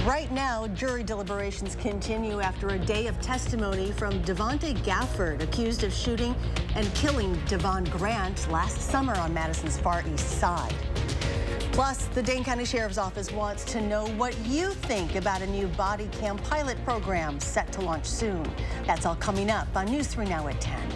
Right now, jury deliberations continue after a day of testimony from Devontae Gafford, accused of shooting and killing Devon Grant last summer on Madison's Far East Side. Plus, the Dane County Sheriff's Office wants to know what you think about a new body cam pilot program set to launch soon. That's all coming up on News 3 Now at 10.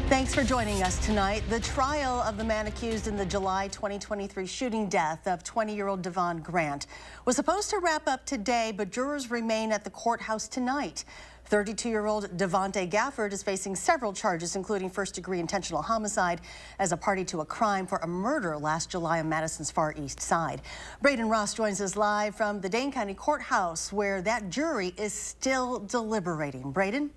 Thanks for joining us tonight. The trial of the man accused in the July 2023 shooting death of 20-year-old Devon Grant was supposed to wrap up today, but jurors remain at the courthouse tonight. 32-year-old Devontae Gafford is facing several charges, including first-degree intentional homicide as a party to a crime for a murder last July on Madison's Far East Side. Braden Ross joins us live from the Dane County Courthouse, where that jury is still deliberating. Braden?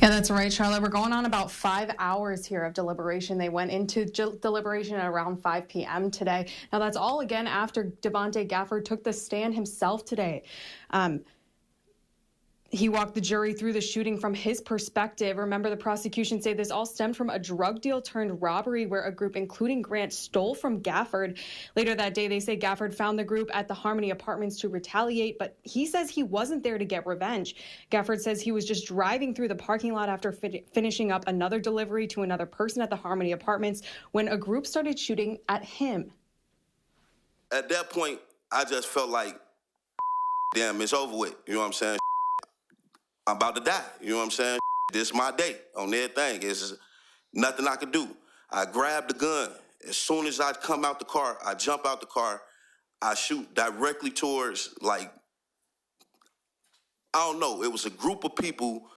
Yeah, that's right, Charlotte. We're going on about 5 hours here of deliberation. They went into deliberation at around 5 p.m. today. Now, that's all again after Devontae Gafford took the stand himself today. He walked the jury through the shooting from his perspective. Remember, the prosecution say this all stemmed from a drug deal turned robbery where a group, including Grant, stole from Gafford. Later that day, they say Gafford found the group at the Harmony Apartments to retaliate, but he says he wasn't there to get revenge. Gafford says he was just driving through the parking lot after finishing up another delivery to another person at the Harmony Apartments when a group started shooting at him. At that point, I just felt like, damn, it's over with. You know what I'm saying? I'm about to die. You know what I'm saying? This is my day on everything. It's nothing I could do. I grab the gun. As soon as I come out the car, I jump out the car. I shoot directly towards, like, I don't know. It was a group of people.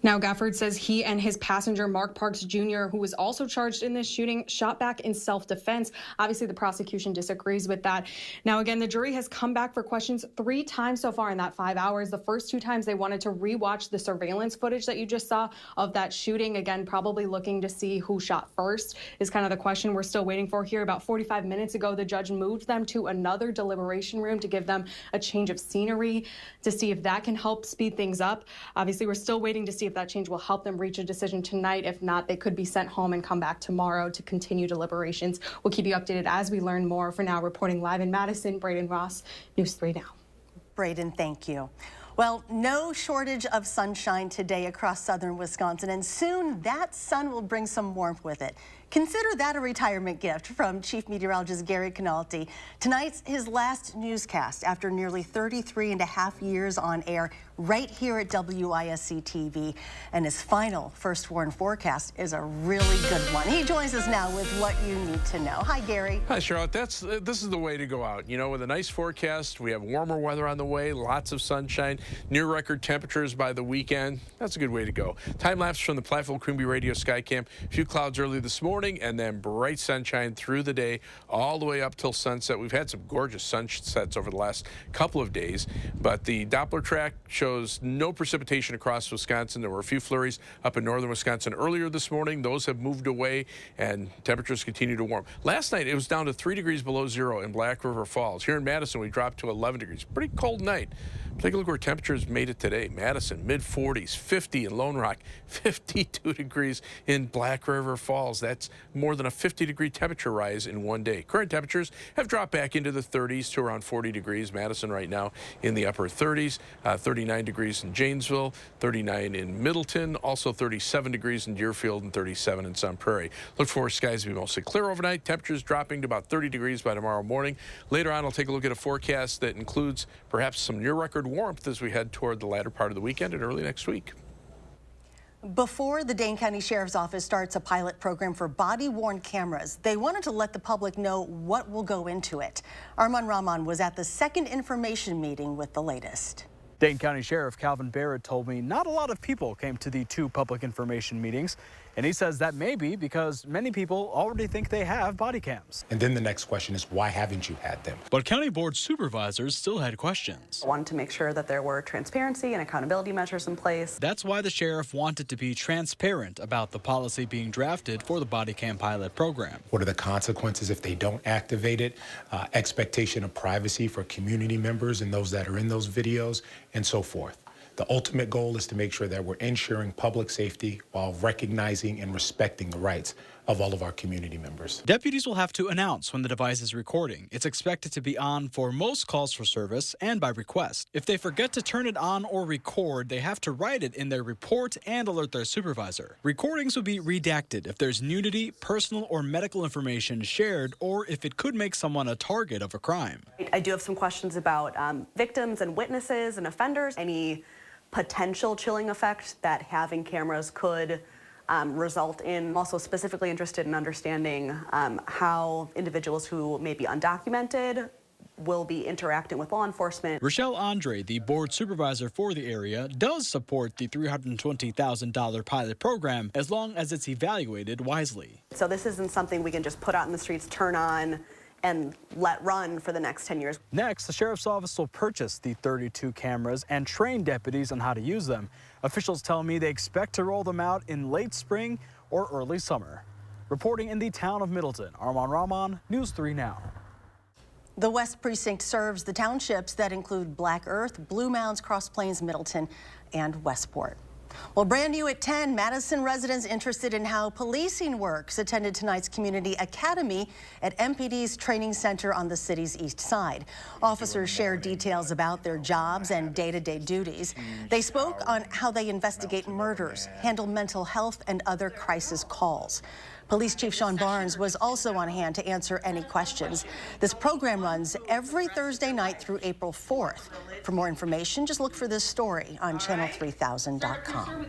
Now, Gafford says he and his passenger, Mark Parks Jr., who was also charged in this shooting, shot back in self-defense. Obviously, the prosecution disagrees with that. Now, again, the jury has come back for questions 3 times so far in that 5 hours. The first 2 times they wanted to rewatch the surveillance footage that you just saw of that shooting. Again, probably looking to see who shot first is kind of the question we're still waiting for here. About 45 minutes ago, the judge moved them to another deliberation room to give them a change of scenery to see if that can help speed things up. Obviously, we're still waiting to see if that change will help them reach a decision tonight. If not, they could be sent home and come back tomorrow to continue deliberations. We'll keep you updated as we learn more. For now, reporting live in Madison, Braden Ross, News 3 Now. Braden, thank you. Well, no shortage of sunshine today across southern Wisconsin, and soon that sun will bring some warmth with it. Consider that a retirement gift from Chief Meteorologist Gary Canalti. Tonight's his last newscast after nearly 33 and a half years on air right here at WISC-TV. And his final First Warn forecast is a really good one. He joins us now with what you need to know. Hi, Gary. Hi, Charlotte. This is the way to go out. You know, with a nice forecast, we have warmer weather on the way, lots of sunshine, near record temperatures by the weekend. That's a good way to go. Time lapse from the Platteville Quimby Radio Skycam. A few clouds early this morning, and then bright sunshine through the day all the way up till sunset. We've had some gorgeous sunsets over the last couple of days, but the Doppler track shows no precipitation across Wisconsin. There were a few flurries up in northern Wisconsin earlier this morning. Those have moved away, and temperatures continue to warm. Last night, it was down to 3 degrees below zero in Black River Falls. Here in Madison, we dropped to 11 degrees. Pretty cold night. Take a look where temperatures made it today. Madison, mid-40s, 50 in Lone Rock, 52 degrees in Black River Falls. That's more than a 50-degree temperature rise in one day. Current temperatures have dropped back into the 30s to around 40 degrees. Madison right now in the upper 30s, 39 degrees in Janesville, 39 in Middleton, also 37 degrees in Deerfield and 37 in Sun Prairie. Look for skies to be mostly clear overnight. Temperatures dropping to about 30 degrees by tomorrow morning. Later on, I'll take a look at a forecast that includes perhaps some near-record warmth as we head toward the latter part of the weekend and early next week. Before the Dane County Sheriff's Office starts a pilot program for body-worn cameras, they wanted to let the public know what will go into it. Armand Rahman was at the second information meeting with the latest. Dane County Sheriff Calvin Barrett told me not a lot of people came to the 2 public information meetings, and he says that may be because many people already think they have body cams. And then the next question is, why haven't you had them? But county board supervisors still had questions. I wanted to make sure that there were transparency and accountability measures in place. That's why the sheriff wanted to be transparent about the policy being drafted for the body cam pilot program. What are the consequences if they don't activate it? Expectation of privacy for community members and those that are in those videos, and so forth. The ultimate goal is to make sure that we're ensuring public safety while recognizing and respecting the rights of all of our community members. Deputies will have to announce when the device is recording. It's expected to be on for most calls for service and by request. If they forget to turn it on or record, they have to write it in their report and alert their supervisor. Recordings will be redacted if there's nudity, personal or medical information shared, or if it could make someone a target of a crime. I do have some questions about victims and witnesses and offenders. Any potential chilling effect that having cameras could result in. I'm also specifically interested in understanding how individuals who may be undocumented will be interacting with law enforcement. Rochelle Andre, the board supervisor for the area, does support the $320,000 pilot program as long as it's evaluated wisely. So this isn't something we can just put out in the streets, turn on, and let run for the next 10 years. Next, the sheriff's office will purchase the 32 cameras and train deputies on how to use them. Officials tell me they expect to roll them out in late spring or early summer. Reporting in the town of Middleton, Arman Rahman, News 3 Now. The West Precinct serves the townships that include Black Earth, Blue Mounds, Cross Plains, Middleton, and Westport. Well, brand new at 10, Madison residents interested in how policing works attended tonight's community academy at MPD's training center on the city's east side. Officers shared details about their jobs and day-to-day duties. They spoke on how they investigate murders, handle mental health and other crisis calls. Police Chief Sean Barnes was also on hand to answer any questions. This program runs every Thursday night through April 4th. For more information, just look for this story on channel3000.com.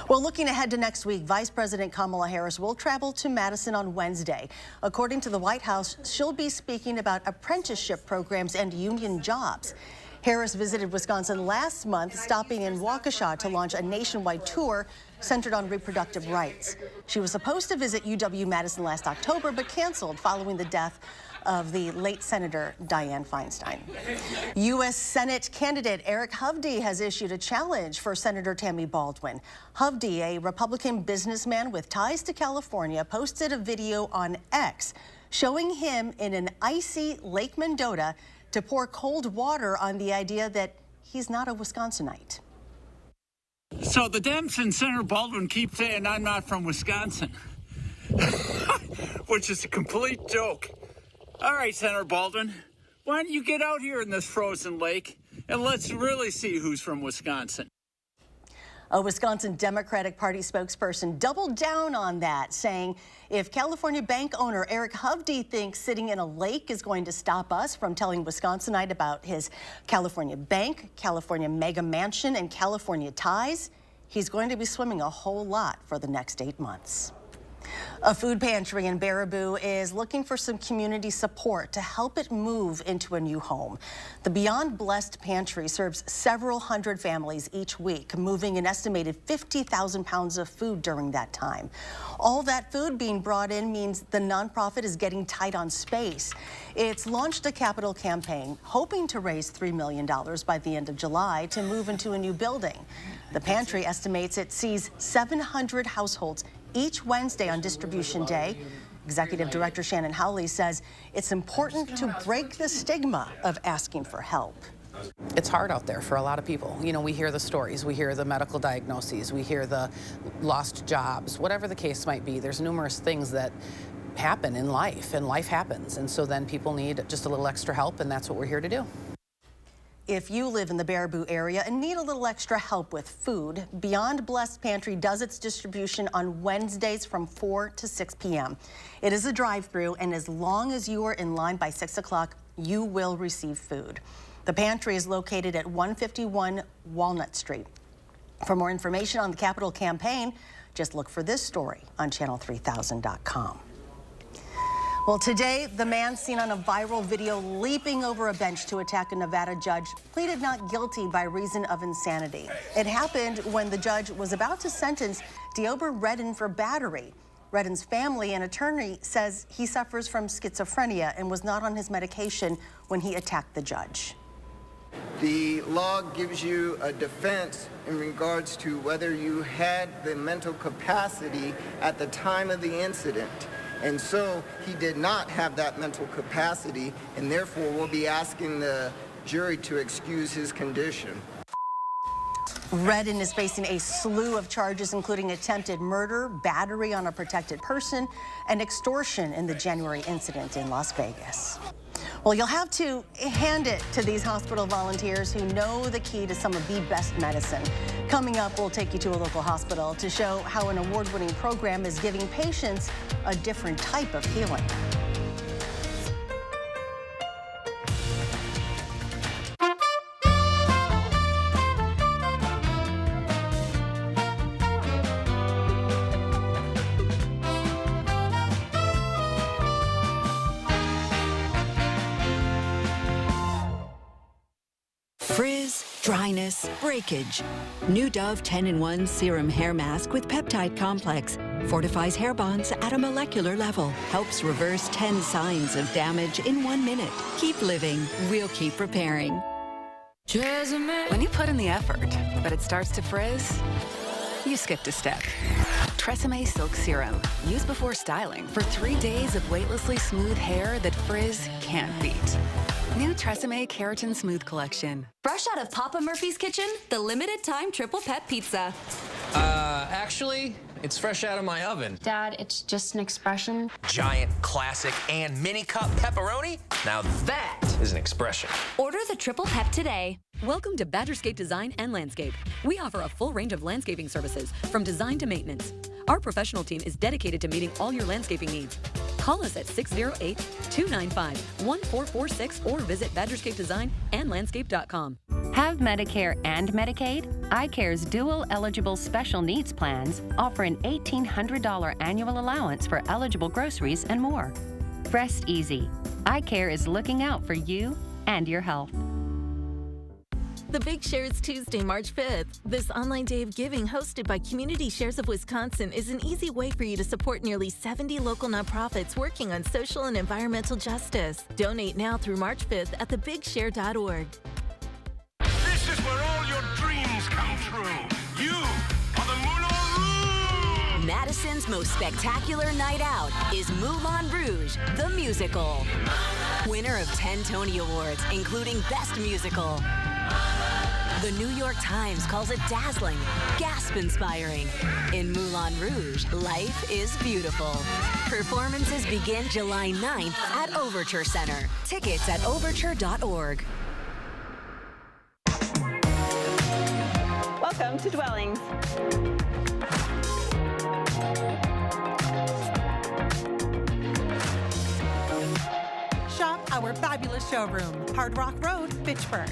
Well, looking ahead to next week, Vice President Kamala Harris will travel to Madison on Wednesday. According to the White House, she'll be speaking about apprenticeship programs and union jobs. Harris visited Wisconsin last month, stopping in Waukesha to launch a nationwide tour centered on reproductive rights. She was supposed to visit UW-Madison last October, but canceled following the death of the late Senator Dianne Feinstein. U.S. Senate candidate Eric Hovde has issued a challenge for Senator Tammy Baldwin. Hovde, a Republican businessman with ties to California, posted a video on X showing him in an icy Lake Mendota to pour cold water on the idea that he's not a Wisconsinite. So the Dems and Senator Baldwin keep saying I'm not from Wisconsin, which is a complete joke. All right, Senator Baldwin, why don't you get out here in this frozen lake and let's really see who's from Wisconsin. A Wisconsin Democratic Party spokesperson doubled down on that, saying if California bank owner Eric Hovde thinks sitting in a lake is going to stop us from telling Wisconsinite about his California bank, California mega mansion, and California ties, he's going to be swimming a whole lot for the next 8 months. A food pantry in Baraboo is looking for some community support to help it move into a new home. The Beyond Blessed Pantry serves several hundred families each week, moving an estimated 50,000 pounds of food during that time. All that food being brought in means the nonprofit is getting tight on space. It's launched a capital campaign hoping to raise $3 million by the end of July to move into a new building. The pantry estimates it sees 700 households each Wednesday on distribution day. Executive Director Shannon Howley says it's important to break the stigma of asking for help. It's hard out there for a lot of people. You know, we hear the stories, we hear the medical diagnoses, we hear the lost jobs, whatever the case might be. There's numerous things that happen in life, and life happens. And so then people need just a little extra help, and that's what we're here to do. If you live in the Baraboo area and need a little extra help with food, Beyond Blessed Pantry does its distribution on Wednesdays from 4 to 6 p.m. It is a drive-through, and as long as you are in line by 6 o'clock, you will receive food. The pantry is located at 151 Walnut Street. For more information on the capital campaign, just look for this story on channel3000.com. Well, today, the man seen on a viral video leaping over a bench to attack a Nevada judge pleaded not guilty by reason of insanity. It happened when the judge was about to sentence Deober Redden for battery. Redden's family and attorney says he suffers from schizophrenia and was not on his medication when he attacked the judge. The law gives you a defense in regards to whether you had the mental capacity at the time of the incident. And so he did not have that mental capacity, and therefore we'll be asking the jury to excuse his condition. Redden is facing a slew of charges, including attempted murder, battery on a protected person, and extortion in the January incident in Las Vegas. Well, you'll have to hand it to these hospital volunteers who know the key to some of the best medicine. Coming up, we'll take you to a local hospital to show how an award-winning program is giving patients a different type of healing. Frizz, dryness, breakage. New Dove 10-in-1 Serum Hair Mask with Peptide Complex fortifies hair bonds at a molecular level. Helps reverse 10 signs of damage in 1 minute. Keep living. We'll keep repairing. When you put in the effort, but it starts to frizz, you skipped a step. Tresemme Silk Serum. Use before styling for 3 days of weightlessly smooth hair that frizz can't beat. New Tresemme Keratin Smooth Collection. Fresh out of Papa Murphy's kitchen, the limited time triple pep pizza. Actually, it's fresh out of my oven. Dad, it's just an expression. Giant, classic, and mini cup pepperoni? Now that is an expression. Order the triple pep today. Welcome to Badgerscape Design and Landscape. We offer a full range of landscaping services, from design to maintenance. Our professional team is dedicated to meeting all your landscaping needs. Call us at 608-295-1446 or visit badgerscapedesignandlandscape.com. Have Medicare and Medicaid? iCare's dual eligible special needs plans offer an $1,800 annual allowance for eligible groceries and more. Rest easy. iCare is looking out for you and your health. The Big Share is Tuesday, March 5th. This online day of giving hosted by Community Shares of Wisconsin is an easy way for you to support nearly 70 local nonprofits working on social and environmental justice. Donate now through March 5th at thebigshare.org. This is where all your dreams come true. You are the Moulin Rouge! Madison's most spectacular night out is Moulin Rouge, the musical. Winner of 10 Tony Awards, including Best Musical. The New York Times calls it dazzling, gasp-inspiring. In Moulin Rouge, life is beautiful. Performances begin July 9th at Overture Center. Tickets at overture.org. Welcome to Dwellings. Shop our fabulous showroom, Hard Rock Road, Fitchburg.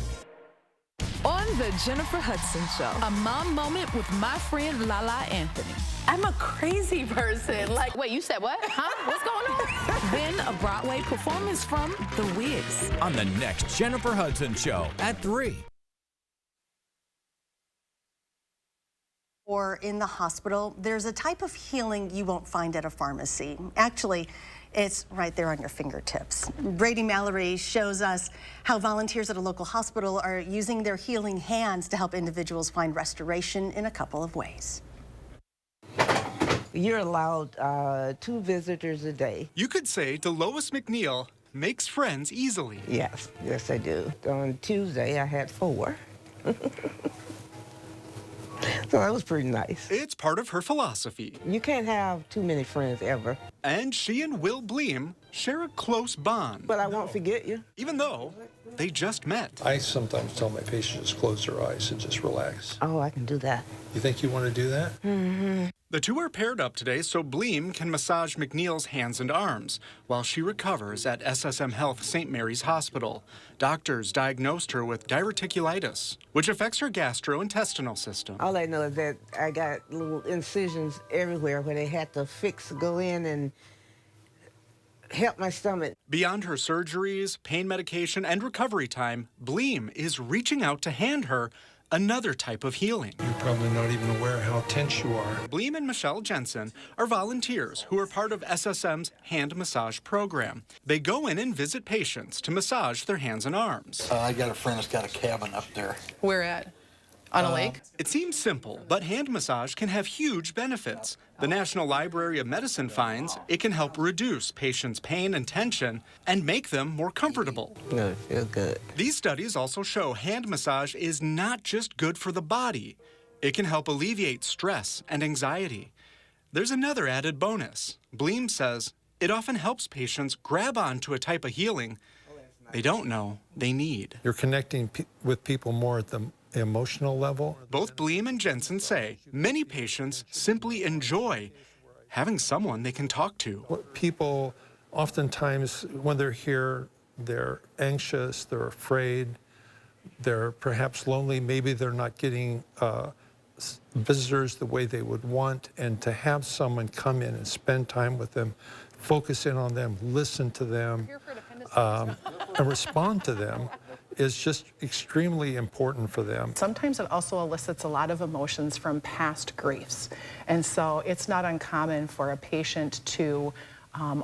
On the Jennifer Hudson Show, a mom moment with my friend Lala Anthony. I'm a crazy person. Like, wait, you said what? Huh? What's going on? Then a Broadway performance from The Wiz. On the next Jennifer Hudson Show at 3. Or in the hospital, there's a type of healing you won't find at a pharmacy. Actually, it's right there on your fingertips. Brady Mallory shows us how volunteers at a local hospital are using their healing hands to help individuals find restoration in a couple of ways. You're allowed 2 visitors a day. You could say Delois McNeil makes friends easily. Yes, I do. On Tuesday, I had 4. So that was pretty nice. It's part of her philosophy. You can't have too many friends ever. And she and Will Bleem share a close bond. But I won't forget you. Even though they just met. I sometimes tell my patients to close their eyes and just relax. Oh, I can do that. You think you want to do that? Mm-hmm. The two are paired up today so Bleem can massage McNeil's hands and arms while she recovers at SSM Health St. Mary's Hospital. Doctors diagnosed her with diverticulitis, which affects her gastrointestinal system. All I know is that I got little incisions everywhere where they had to go in and help my stomach. Beyond her surgeries, pain medication, and recovery time, Bleem is reaching out to hand her another type of healing. You're probably not even aware how tense you are. Bleem and Michelle Jensen are volunteers who are part of SSM's hand massage program. They go in and visit patients to massage their hands and arms. I got a friend that's got a cabin up there. Where at? On a lake? It seems simple, but hand massage can have huge benefits. The National Library of Medicine finds it can help reduce patients' pain and tension and make them more comfortable. No, feel good. These studies also show hand massage is not just good for the body. It can help alleviate stress and anxiety. There's another added bonus. Bleem says it often helps patients grab on to a type of healing they don't know they need. You're connecting with people more at the emotional level. Both Bleem and Jensen say many patients simply enjoy having someone they can talk to. People, oftentimes, when they're here, they're anxious, they're afraid, they're perhaps lonely, maybe they're not getting visitors the way they would want, and to have someone come in and spend time with them, focus in on them, listen to them, and respond to them is just extremely important for them. Sometimes it also elicits a lot of emotions from past griefs. And so it's not uncommon for a patient to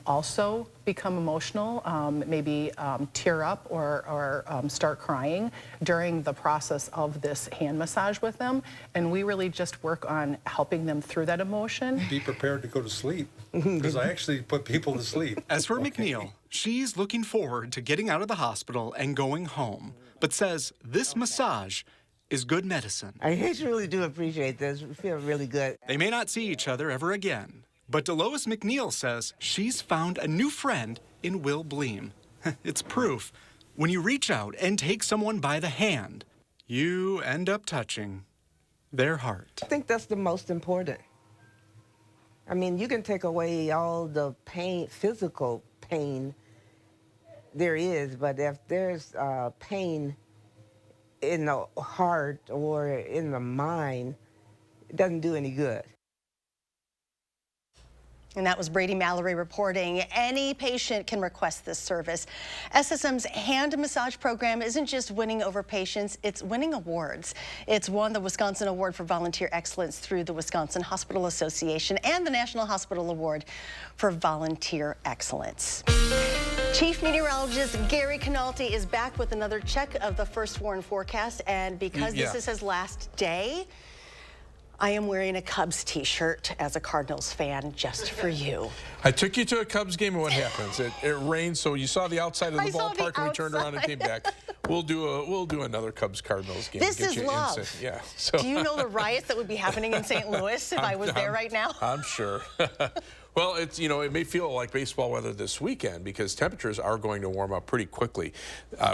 also become emotional, maybe tear up or start crying during the process of this hand massage with them. And we really just work on helping them through that emotion. Be prepared to go to sleep, because I actually put people to sleep. As for McNeil, she's looking forward to getting out of the hospital and going home, but says this massage is good medicine. I really do appreciate this. I feel really good. They may not see each other ever again, but Delois McNeil says she's found a new friend in Will Bleem. It's proof. When you reach out and take someone by the hand, you end up touching their heart. I think that's the most important. I mean, you can take away all the pain, physical pain there is, but if there's pain in the heart or in the mind, it doesn't do any good. And that was Brady Mallory reporting. Any patient can request this service. SSM's hand massage program isn't just winning over patients, it's winning awards. It's won the Wisconsin Award for Volunteer Excellence through the Wisconsin Hospital Association and the National Hospital Award for Volunteer Excellence. Chief Meteorologist Gary Canalti is back with another check of the First Warn forecast, and because this is his last day, I am wearing a Cubs t-shirt as a Cardinals fan just for you. I took you to a Cubs game, and what happens? It rained, so you saw the outside of the ballpark, and we turned around and came back. We'll do another Cubs Cardinals game. This is love. Yeah. So. Do you know the riots that would be happening in St. Louis if I was there right now? I'm sure. Well, it's, it may feel like baseball weather this weekend because temperatures are going to warm up pretty quickly.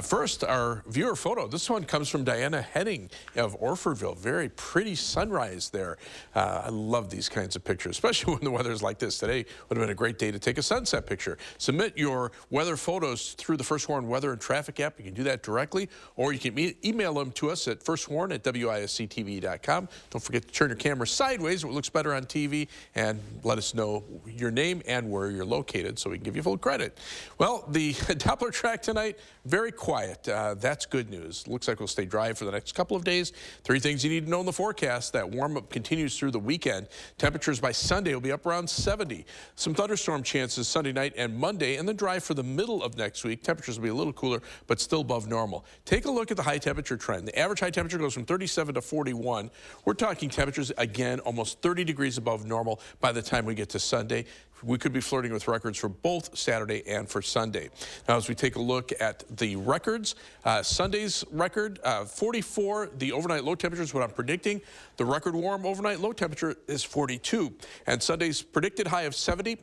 First, our viewer photo. This one comes from Diana Henning of Orfordville. Very pretty sunrise there. I love these kinds of pictures, especially when the weather's like this. Today would have been a great day to take a sunset picture. Submit your weather photos through the First Warn Weather and Traffic app. You can do that directly, or you can email them to us at firstwarn@WISC-TV.com. Don't forget to turn your camera sideways so it looks better on TV, and let us know your name and where you're located so we can give you full credit. Well, the Doppler track tonight, very quiet. That's good news. Looks like we'll stay dry for the next couple of days. 3 things you need to know in the forecast. That warm-up continues through the weekend. Temperatures by Sunday will be up around 70. Some thunderstorm chances Sunday night and Monday, and then dry for the middle of next week. Temperatures will be a little cooler, but still above normal. Take a look at the high temperature trend. The average high temperature goes from 37 to 41. We're talking temperatures, again, almost 30 degrees above normal by the time we get to Sunday. We could be flirting with records for both Saturday and for Sunday. Now, as we take a look at the records, Sunday's record, 44, the overnight low temperature is what I'm predicting. The record warm overnight low temperature is 42. And Sunday's predicted high of 70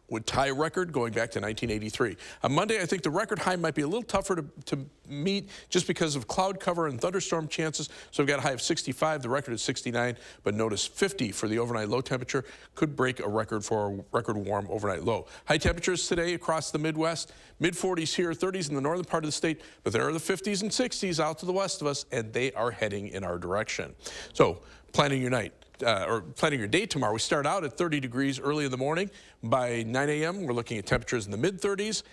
would tie a record going back to 1983. On Monday, I think the record high might be a little tougher to meet just because of cloud cover and thunderstorm chances. So we've got a high of 65, the record is 69, but notice 50 for the overnight low temperature could break a record for a record warm overnight low. High temperatures today across the Midwest, mid-40s here, 30s in the northern part of the state, but there are the 50s and 60s out to the west of us, and they are heading in our direction. So planning your night. Or planning your day tomorrow. We start out at 30 degrees early in the morning. By 9 a.m., we're looking at temperatures in the mid-30s.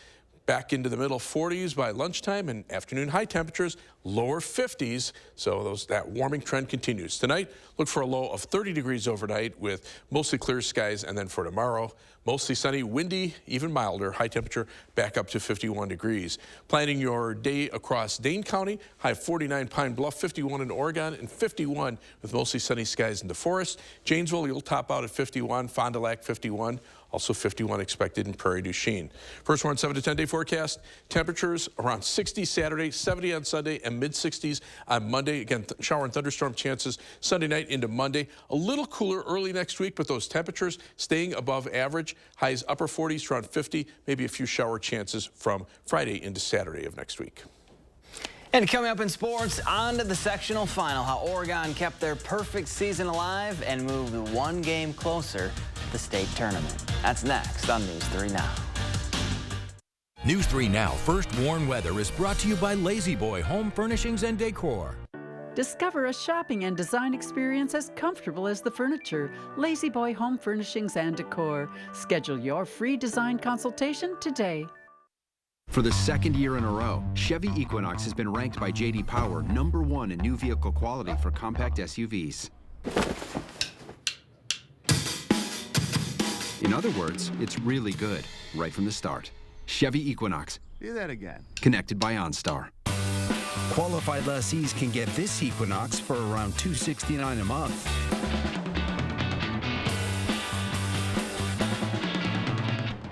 back into the middle 40s by lunchtime, and afternoon high temperatures lower 50s. So that warming trend continues. Tonight, look for a low of 30 degrees overnight with mostly clear skies, and then for tomorrow, mostly sunny, windy, even milder. High temperature back up to 51 degrees. Planning your day across Dane County, high 49 Pine Bluff, 51 in Oregon, and 51 with mostly sunny skies in the forest. Janesville, you'll top out at 51, Fond du Lac 51. Also 51 expected in Prairie du Chien. First one, 7 to 10 day forecast. Temperatures around 60 Saturday, 70 on Sunday, and mid-60s on Monday. Again, shower and thunderstorm chances Sunday night into Monday. A little cooler early next week, but those temperatures staying above average. Highs upper 40s around 50, maybe a few shower chances from Friday into Saturday of next week. And coming up in sports, on to the sectional final, how Oregon kept their perfect season alive and moved one game closer to the state tournament. That's next on News 3 Now. News 3 Now First Warn Weather is brought to you by Lazy Boy Home Furnishings and Decor. Discover a shopping and design experience as comfortable as the furniture. Lazy Boy Home Furnishings and Decor. Schedule your free design consultation today. For the second year in a row, Chevy Equinox has been ranked by J.D. Power #1 in new vehicle quality for compact SUVs. In other words, it's really good, right from the start. Chevy Equinox. Do that again. Connected by OnStar. Qualified lessees can get this Equinox for around $269 a month.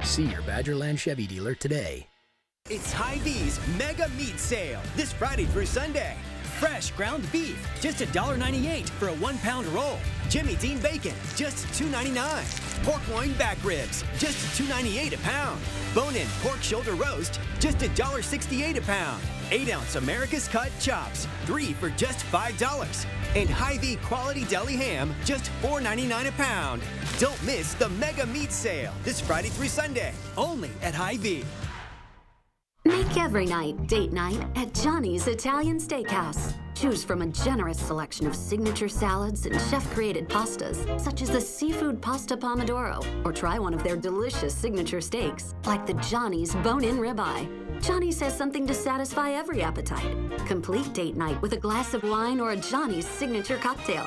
See your Badgerland Chevy dealer today. It's Hy-Vee's Mega Meat Sale this Friday through Sunday. Fresh ground beef, just $1.98 for a 1-pound roll. Jimmy Dean bacon, just $2.99. Pork loin back ribs, just $2.98 a pound. Bone-in pork shoulder roast, just $1.68 a pound. 8-ounce America's Cut chops, 3 for just $5. And Hy-Vee quality deli ham, just $4.99 a pound. Don't miss the Mega Meat Sale this Friday through Sunday, only at Hy-Vee. Make every night date night at Johnny's Italian Steakhouse. Choose from a generous selection of signature salads and chef-created pastas, such as the seafood pasta pomodoro, or try one of their delicious signature steaks, like the Johnny's bone-in ribeye. Johnny's has something to satisfy every appetite. Complete date night with a glass of wine or a Johnny's signature cocktail.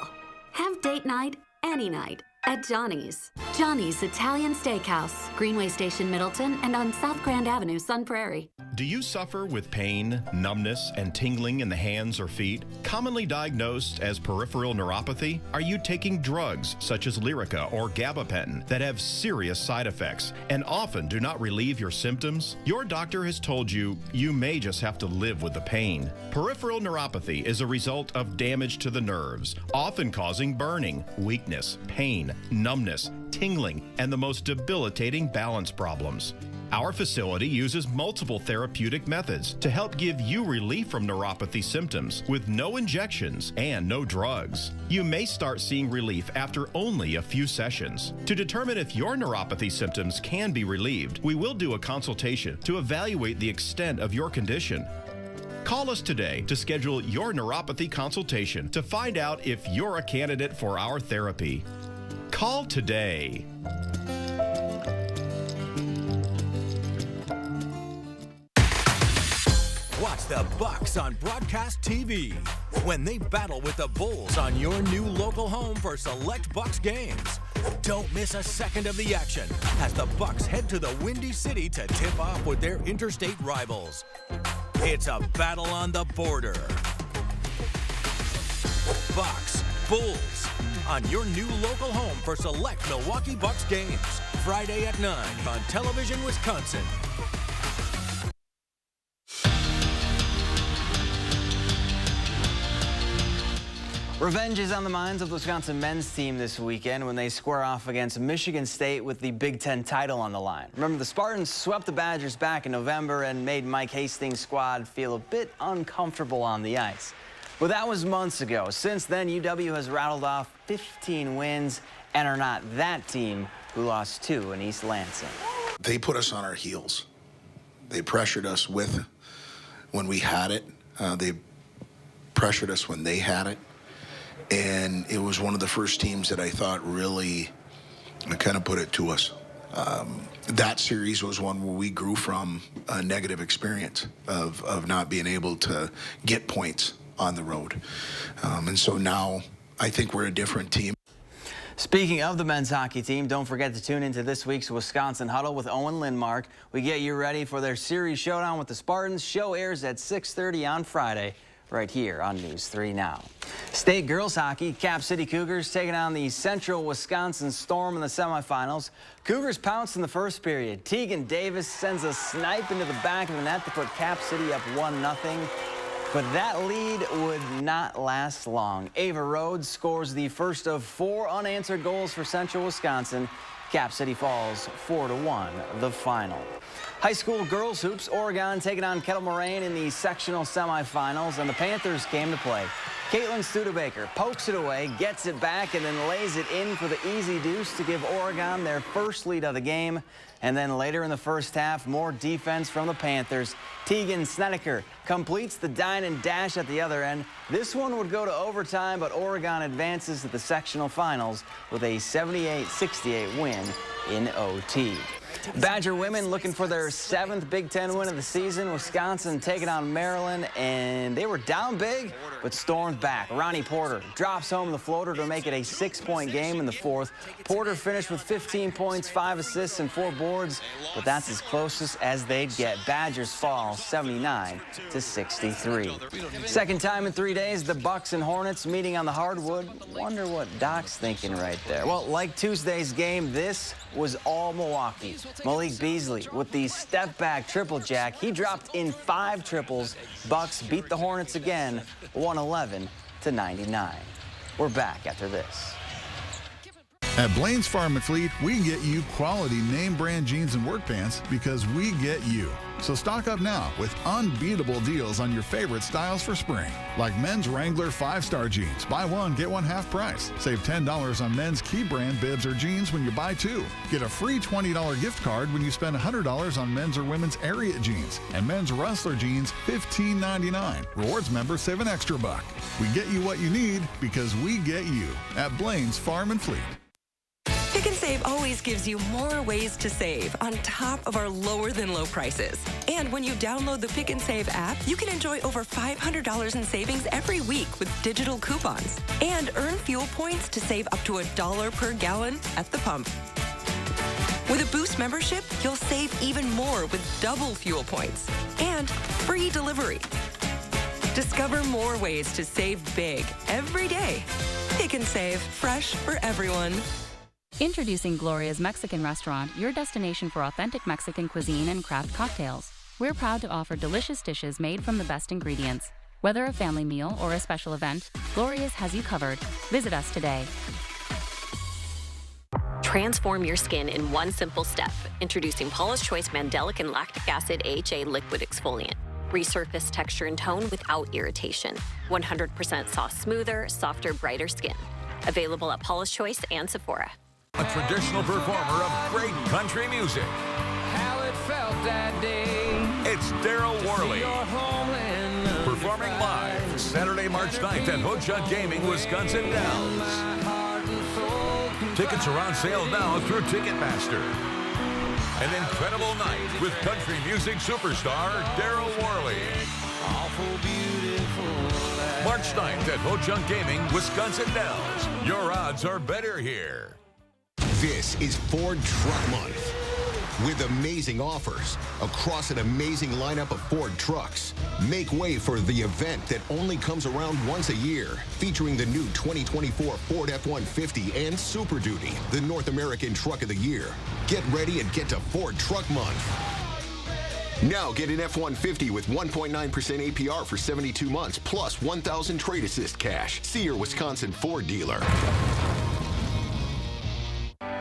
Have date night any night at Johnny's. Johnny's Italian Steakhouse, Greenway Station, Middleton, and on South Grand Avenue, Sun Prairie. Do you suffer with pain, numbness, and tingling in the hands or feet? Commonly diagnosed as peripheral neuropathy? Are you taking drugs such as Lyrica or gabapentin that have serious side effects and often do not relieve your symptoms? Your doctor has told you you may just have to live with the pain. Peripheral neuropathy is a result of damage to the nerves, often causing burning, weakness, pain, numbness, tingling, and the most debilitating balance problems. Our facility uses multiple therapeutic methods to help give you relief from neuropathy symptoms with no injections and no drugs. You may start seeing relief after only a few sessions. To determine if your neuropathy symptoms can be relieved, we will do a consultation to evaluate the extent of your condition. Call us today to schedule your neuropathy consultation to find out if you're a candidate for our therapy. Call today. Watch the Bucks on broadcast TV when they battle with the Bulls on your new local home for select Bucks games. Don't miss a second of the action as the Bucks head to the Windy City to tip off with their interstate rivals. It's a battle on the border. Bucks, Bulls on your new local home for select Milwaukee Bucks games. Friday at 9 on Television Wisconsin. Revenge is on the minds of the Wisconsin men's team this weekend when they square off against Michigan State with the Big Ten title on the line. Remember, the Spartans swept the Badgers back in November and made Mike Hastings' squad feel a bit uncomfortable on the ice. But that was months ago. Since then, UW has rattled off 15 wins and are not that team who lost 2 in East Lansing. They put us on our heels. They pressured us when we had it. They pressured us when they had it. And it was one of the first teams that I thought really kind of put it to us. That series was one where we grew from a negative experience of not being able to get points on the road. And so now I think we're a different team. Speaking of the men's hockey team, don't forget to tune into this week's Wisconsin Huddle with Owen Lindmark. We get you ready for their series showdown with the Spartans. Show airs at 6:30 on Friday, right here on News 3 Now. State girls hockey, Cap City Cougars taking on the Central Wisconsin Storm in the semifinals. Cougars pounced in the first period. Tegan Davis sends a snipe into the back of the net to put Cap City up 1-0. But that lead would not last long. Ava Rhodes scores the first of 4 unanswered goals for Central Wisconsin. Cap City falls 4-1, the final. High school girls hoops, Oregon taking on Kettle Moraine in the sectional semifinals, and the Panthers came to play. Caitlin Studebaker pokes it away, gets it back, and then lays it in for the easy deuce to give Oregon their first lead of the game. And then later in the first half, more defense from the Panthers. Tegan Snedeker completes the dine and dash at the other end. This one would go to overtime, but Oregon advances to the sectional finals with a 78-68 win in OT. Badger women looking for their 7th Big Ten win of the season. Wisconsin taking on Maryland, and they were down big, but stormed back. Ronnie Porter drops home the floater to make it a 6-point game in the 4th. Porter finished with 15 points, 5 assists, and 4 boards, but that's as close as they'd get. Badgers fall 79-63. Second time in 3 days, the Bucks and Hornets meeting on the hardwood. Wonder what Doc's thinking right there. Well, like Tuesday's game, this was all Milwaukee. Malik Beasley with the step-back triple jack. He dropped in 5 triples. Bucks beat the Hornets again, 111-99. We're back after this. At Blaine's Farm and Fleet, we get you quality name brand jeans and work pants because we get you. So stock up now with unbeatable deals on your favorite styles for spring. Like men's Wrangler 5-star jeans. Buy one, get one half price. Save $10 on men's key brand bibs or jeans when you buy 2. Get a free $20 gift card when you spend $100 on men's or women's Ariat jeans. And men's Rustler jeans, $15.99. Rewards members save an extra $1. We get you what you need because we get you at Blaine's Farm and Fleet. Pick and Save always gives you more ways to save on top of our lower than low prices. And when you download the Pick and Save app, you can enjoy over $500 in savings every week with digital coupons and earn fuel points to save up to $1 per gallon at the pump. With a Boost membership, you'll save even more with double fuel points and free delivery. Discover more ways to save big every day. Pick and Save, fresh for everyone. Introducing Gloria's Mexican Restaurant, your destination for authentic Mexican cuisine and craft cocktails. We're proud to offer delicious dishes made from the best ingredients. Whether a family meal or a special event, Gloria's has you covered. Visit us today. Transform your skin in one simple step. Introducing Paula's Choice Mandelic and Lactic Acid AHA Liquid Exfoliant. Resurface texture and tone without irritation. 100% soft, smoother, softer, brighter skin. Available at Paula's Choice and Sephora. A traditional performer of great country music. How it felt that day. It's Daryl Worley. Performing live Saturday, March 9th at Ho-Chunk Gaming, Wisconsin Dells. Tickets are on sale now through Ticketmaster. An incredible night with country music superstar Daryl Worley. March 9th at Ho-Chunk Gaming, Wisconsin Dells. Your odds are better here. This is Ford Truck Month with amazing offers across an amazing lineup of Ford trucks. Make way for the event that only comes around once a year, featuring the new 2024 Ford F-150 and Super Duty, the North American Truck of the Year. Get ready and get to Ford Truck Month. Now get an F-150 with 1.9% APR for 72 months, plus $1,000 trade assist cash. See your Wisconsin Ford dealer.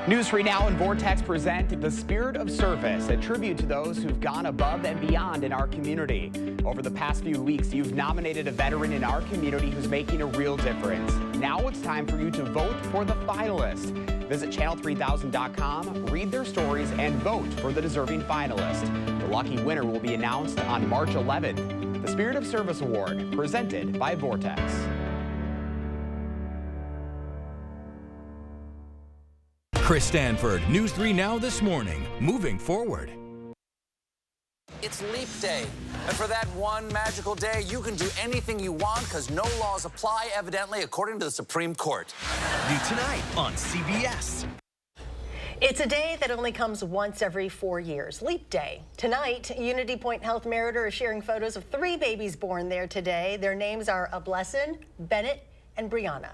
News 3 Now and Vortex present The Spirit of Service, a tribute to those who've gone above and beyond in our community. Over the past few weeks, you've nominated a veteran in our community who's making a real difference. Now it's time for you to vote for the finalist. Visit channel3000.com, read their stories, and vote for the deserving finalist. The lucky winner will be announced on March 11th. The Spirit of Service Award, presented by Vortex. Chris Stanford, News 3 Now This Morning, moving forward. It's Leap Day. And for that one magical day, you can do anything you want because no laws apply, evidently, according to the Supreme Court. New tonight on CBS. It's a day that only comes once every 4 years, Leap Day. Tonight, Unity Point Health Meritor is sharing photos of 3 babies born there today. Their names are Ablesson, Bennett, and Brianna.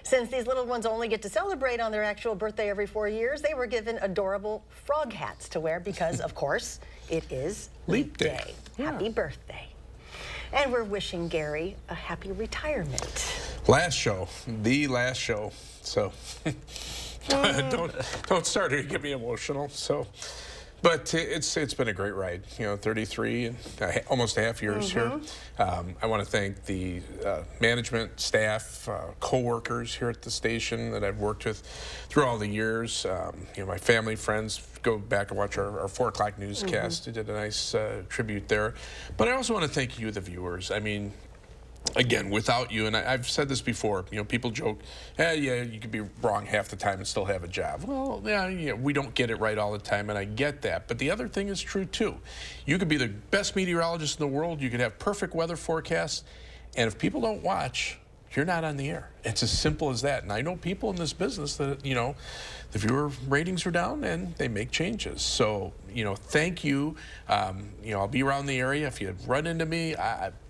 Since these little ones only get to celebrate on their actual birthday every 4 years, they were given adorable frog hats to wear because, of course, it is Leap Day. Happy birthday. And we're wishing Gary a happy retirement. Last show, the last show. So don't start to get me emotional. So, but it's been a great ride. You know, 33 and almost a half years here. I want to thank the management, staff, co-workers here at the station that I've worked with through all the years. You know, my family, friends. Go back and watch our 4 o'clock newscast. They did a nice tribute there. But I also want to thank you, the viewers. I mean, again, without you, and I've said this before, you know, people joke, yeah, you could be wrong half the time and still have a job. Well, yeah, we don't get it right all the time, and I get that. But the other thing is true, too. You could be the best meteorologist in the world. You could have perfect weather forecasts. And if people don't watch, you're not on the air. It's as simple as that. And I know people in this business that, you know, the viewer ratings are down and they make changes. So, you know, thank you. You know, I'll be around the area. If you run into me,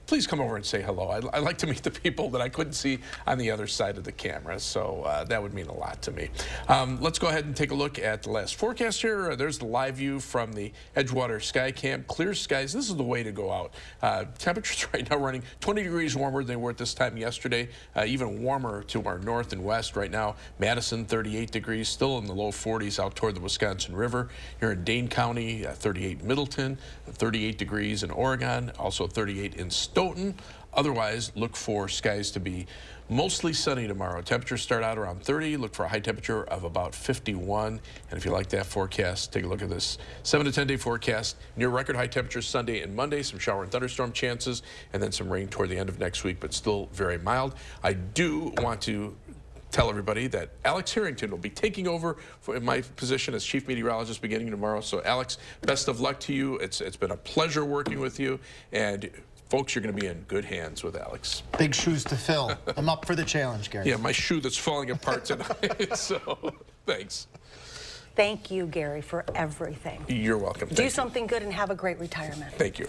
please come over and say hello. I like to meet the people that I couldn't see on the other side of the camera, so that would mean a lot to me. Let's go ahead and take a look at the last forecast here. There's the live view from the Edgewater Sky Cam. Clear skies. This is the way to go out. Temperatures right now running 20 degrees warmer than they were at this time yesterday, even warmer to our north and west right now. Madison, 38 degrees, still in the low 40s out toward the Wisconsin River. Here in Dane County, 38 in Middleton, 38 degrees in Oregon, also 38 in Stoughton. Otherwise, look for skies to be mostly sunny tomorrow. Temperatures start out around 30. Look for a high temperature of about 51. And if you like that forecast, take a look at this 7 to 10 day forecast. Near record high temperatures Sunday and Monday. Some shower and thunderstorm chances, and then some rain toward the end of next week, but still very mild. I do want to tell everybody that Alex Harrington will be taking over in my position as chief meteorologist beginning tomorrow. So Alex, best of luck to you. It's been a pleasure working with you, and folks, you're going to be in good hands with Alex. Big shoes to fill. I'm up for the challenge, Gary. Yeah, my shoe that's falling apart tonight. So thanks. Thank you, Gary, for everything. You're welcome. Do something good and have a great retirement. Thank you.